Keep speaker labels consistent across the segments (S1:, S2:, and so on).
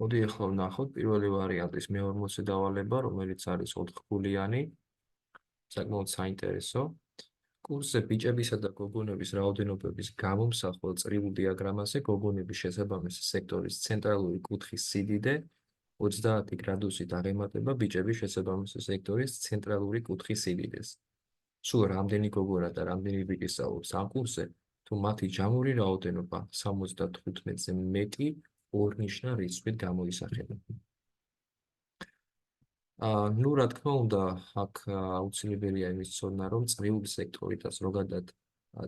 S1: მოდი ახლა ვნახოთ პირველი ვარიანტის მე-40 დავალება, რომელიც არის 4-ქულიანი, საკმაოდ საინტერესო. კურსზე ბიჭებისა და გოგონების რაოდენობების გამომსახველ წრიულ დიაგრამაზე გოგონების შესაბამისი სექტორის ცენტრალური კუთხის სიდიდე 30 გრადუსით აღემატება ბიჭების შესაბამისი სექტორის ცენტრალური კუთხის სიდიდეს. სულ რამდენი გოგონა და რამდენი ბიჭი სწავლობს ამ კურსზე, თუ მათი ჯამური რაოდენობა 75-ზე მეტი ორნიშნა რიცხვით გამოისახება. ნუ რა თქმა უნდა, აქ აუცილებელია იმის ცოდნა, რომ წრიული სექტორი და ზოგადად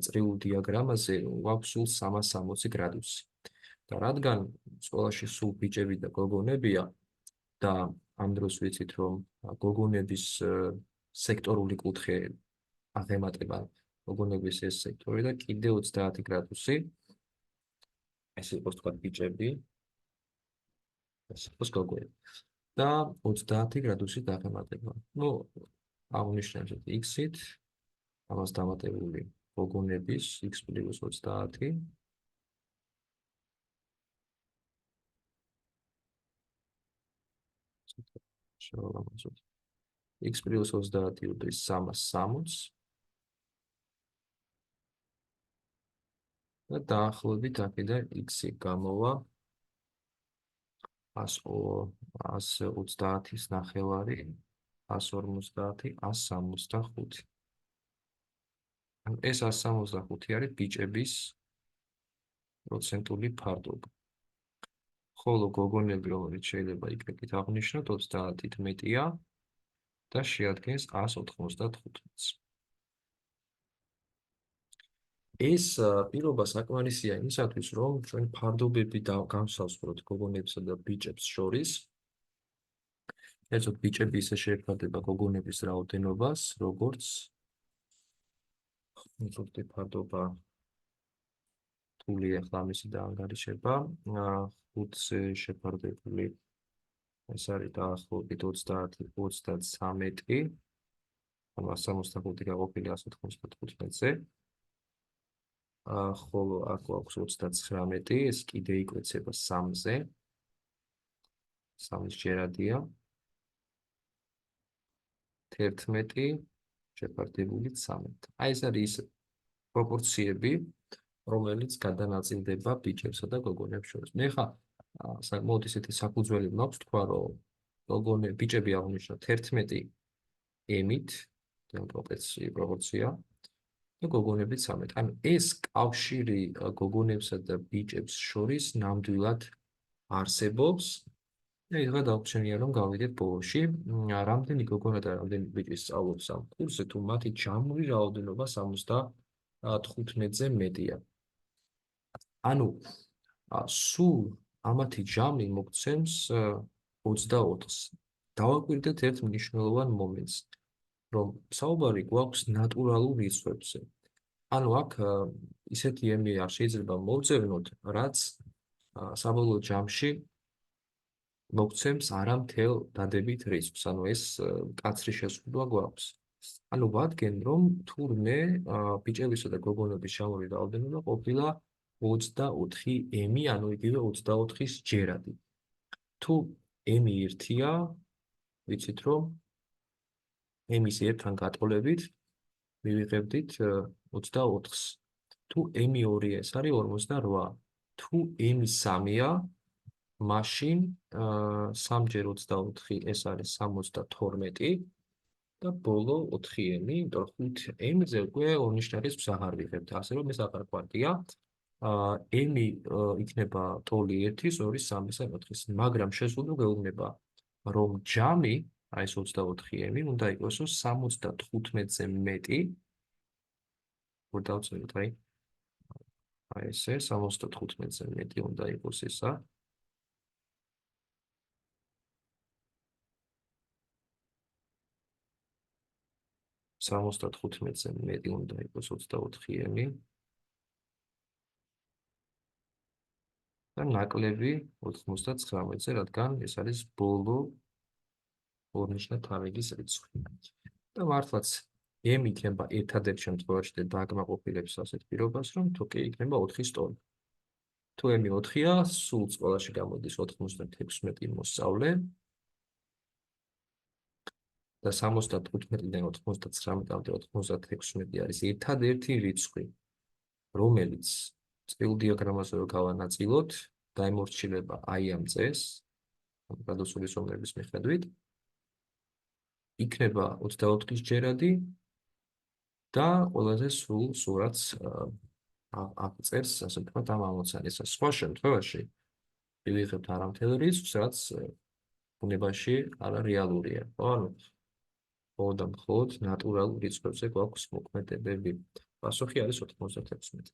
S1: წრიულ დიაგრამაზე გვაქვს სულ 360 გრადუსი. და რადგან სკოლაში სულ ბიჭები და გოგონებია და ამ დროს ვიცით, რომ გოგონების სექტორული კუთხე აღემატება გოგონების ეს სექტორი და კიდე 30 გრადუსი. ეს იყოს თქვა ბიჭები, ეს იყოს გოგონები. და 30 გრადუსით აღემატება. ნუ აღნიშნეთ x-ით, ამას დამატებული გოგონების x + 30. შევავამოწოთ. x + 30 უდრის 360. და დაახლოებით აქედან x-ი გამოვა 130-ის ნახევარი, 150, 165. ეს 165 არის ბიჭების პროცენტული ფარდობა. ხოლო გოგონები, რომელიც შეიძლება იქნებით აღნიშნოთ, 30-ით მეტია და შეადგენს 195-ს. ეს პირობა საკმარისია იმისათვის, რომ ჩვენ ფარდობები გავსავსვროთ გოგონებსა და ბიჭებს შორის. ერთოდ ბიჭები ისე შეეფარდება გოგონების რაოდენობას, როგორც უცბი ფარდობა თული ახლა ამისი დაანგარიშება, 5-ზე შეფარდებული ეს არის დაახლოებით 30-33, ანუ 165 გაყოფილი 195-ზე. ხოლო აქ გვაქვს 39, ეს კიდე იკვეცება 3-ზე. 3-ის ჯერადია. 11 შეფარდებული 13. აი ეს არის პროპორციები, რომელიც გადანაწილდება ბიჭებსა და გოგონებს შორის. მე ხა საკმაოდ ისეთი საფუძველი მაქვს თქვა, რომ ბიჭები აღნიშნოთ 11 m-ით, პროპორცია. და გოგონები 13. ანუ ეს კავშირი გოგონებსა და ბიჭებს შორის ნამდვილად არსებობს. და ეხლა დავხსენია, რომ გავიდეთ ბოლოში, რამდენი გოგონა და რამდენი ბიჭი სწავლობს ამ კურსზე, თუ მათი ჯამური რაოდენობა 75-ზე მეტია. ანუ სულ ამათი ჯამი მოგცემს 24-ს. დავაკვირდეთ ერთ მნიშვნელოვან მომენტს, რომ საუბარი გვაქვს ნატურალურ რიცხვებზე. ანუ აქ ისეთი ემი არ შეიძლება მოვძებნოთ, რაც საბოლოო ჯამში მოგცემს არამთელ დადებით რიცხვს. ანუ ეს კაცრი შესრულება გვაქვს. ანუ ვადგენ, რომ თურმე ბიჭებისა და გოგონების ჯამური რაოდენობა ყოფილა 24 m, ანუ იგივე 24-ის ჯერადი. თუ m-ი 1-ია, ვიცით რომ m-ის ერთთან გატოლებით მივიღებდით 24-ს. თუ m-ი 2-ია, ეს არის 48. თუ m-ი 3-ია, მაშინ 3 × 24 ეს არის 72 და ბოლო 4m, იმიტომ რომ 5m-ზე უკვე ორნიშნა რიცხვს აღარ ვიღებთ, ასე რომ ეს აღარ გვარდია. m-ი იქნება ტოლი 1-ის, 2-ის, 3-ის და 4-ის, მაგრამ შეზღუდვა გვეუბნება, რომ ჯამი, აი ეს 24m, უნდა იყოს 75-ზე მეტი. որ დავწეროთ, აი ესე 75-ზე მეტი უნდა იყოს ესა. 75-ზე მეტი უნდა იყოს 24m. და ნაკლები 99-ზე, რადგან ეს არის ბოლო ორნიშნა თაღების რიცხვი. და მართლაც m იქნება ერთადერთ შემთხვევაში და დააკმაყოფილებს ასეთ პირობას, რომ თუ კი იქნება 4-ის ტოლი. თუ m 4-ია, სულ სკოლაში გამოდის 96 მოსწავლე და 75-დან 99-მდე 96 არის ერთადერთი რიცხვი, რომელიც წრიულ დიაგრამაზე რო გავანაწილოთ, დაემორჩილება აი ამ წეს, გრადუსული ზომნების მიხედვით, იქნება 24-ის ჯერადი და ყველაზე სულ სურათს აღწერს, ასე ვთქვათ, ამ ამოცანას. სხვა შემთხვევაში მივიღებთ არამთელ რიცხვს, რაც ბუნებაში არარეალურია. ხო, ანუ მხოლოდ და მხოლოდ ნატურალურ რიცხვებზე გვაქვს მოქმედებები. პასუხი არის 96.